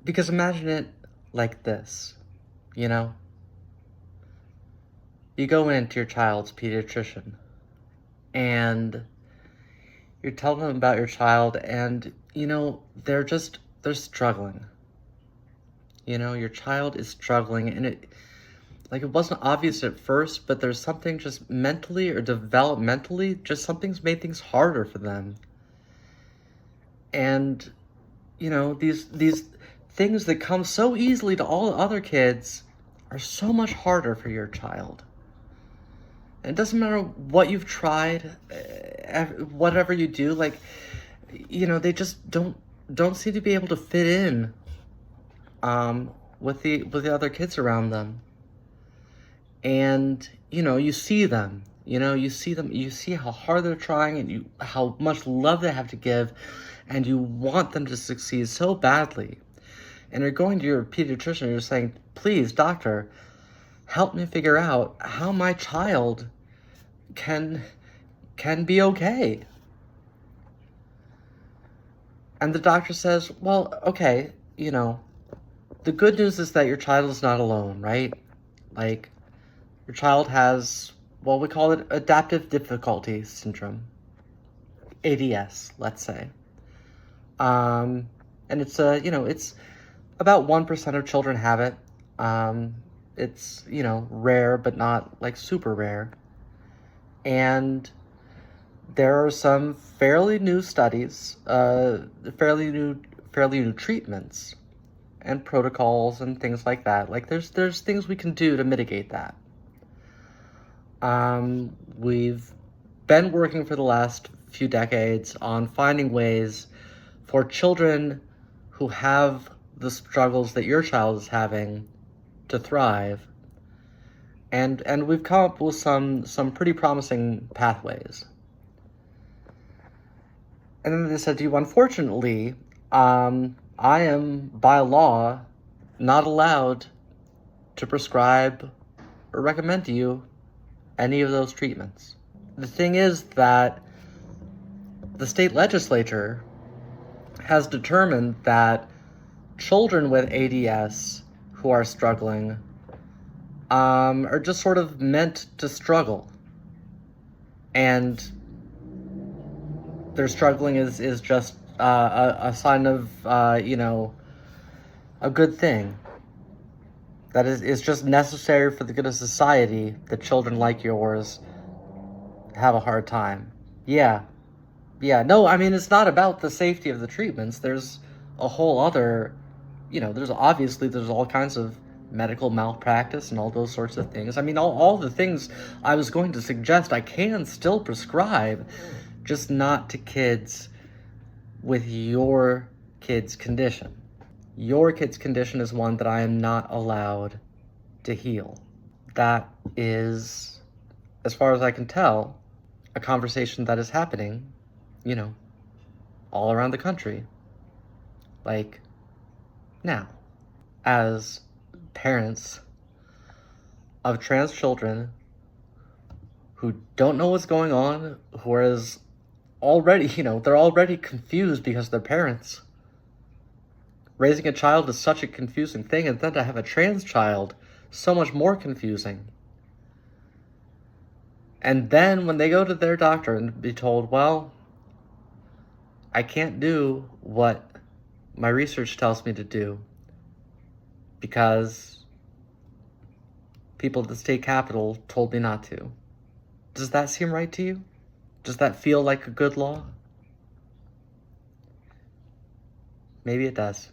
Because imagine it like this, you know? You go into your child's pediatrician and you're telling them about your child and, they're struggling. Your child is struggling and it wasn't obvious at first, but there's something just mentally or developmentally, just something's made things harder for them. And, these things that come so easily to all other kids are so much harder for your child. And it doesn't matter what you've tried, whatever you do, they just don't seem to be able to fit in with the other kids around them. And you see them, you see how hard they're trying and how much love they have to give, and you want them to succeed so badly. And you're going to your pediatrician and you're saying, please, doctor, help me figure out how my child can be okay. And the doctor says, well, okay, the good news is that your child is not alone, right? Like, your child has, well, we call it adaptive difficulty syndrome, ADS, let's say. And it's it's about 1% of children have it. It's, rare, but not like super rare. And there are some fairly new studies, fairly new treatments and protocols and things like that. Like there's things we can do to mitigate that. We've been working for the last few decades on finding ways for children who have the struggles that your child is having to thrive. And we've come up with some pretty promising pathways. And then they said to you, unfortunately, I am by law not allowed to prescribe or recommend to you any of those treatments. The thing is that the state legislature has determined that children with ADS who are struggling are just sort of meant to struggle. And their struggling is just a sign of, a good thing. That is just necessary for the good of society that children like yours have a hard time. Yeah. No, I mean, it's not about the safety of the treatments. There's a whole other, there's all kinds of medical malpractice and all those sorts of things. I mean, all the things I was going to suggest I can still prescribe, just not to kids with your kid's condition. Your kid's condition is one that I am not allowed to heal. That is, as far as I can tell, a conversation that is happening, all around the country. Like, now, as parents of trans children who don't know what's going on, who are already, they're already confused because they're parents. Raising a child is such a confusing thing, and then to have a trans child, so much more confusing. And then when they go to their doctor and be told, well, I can't do what my research tells me to do because people at the state capitol told me not to. Does that seem right to you? Does that feel like a good law? Maybe it does.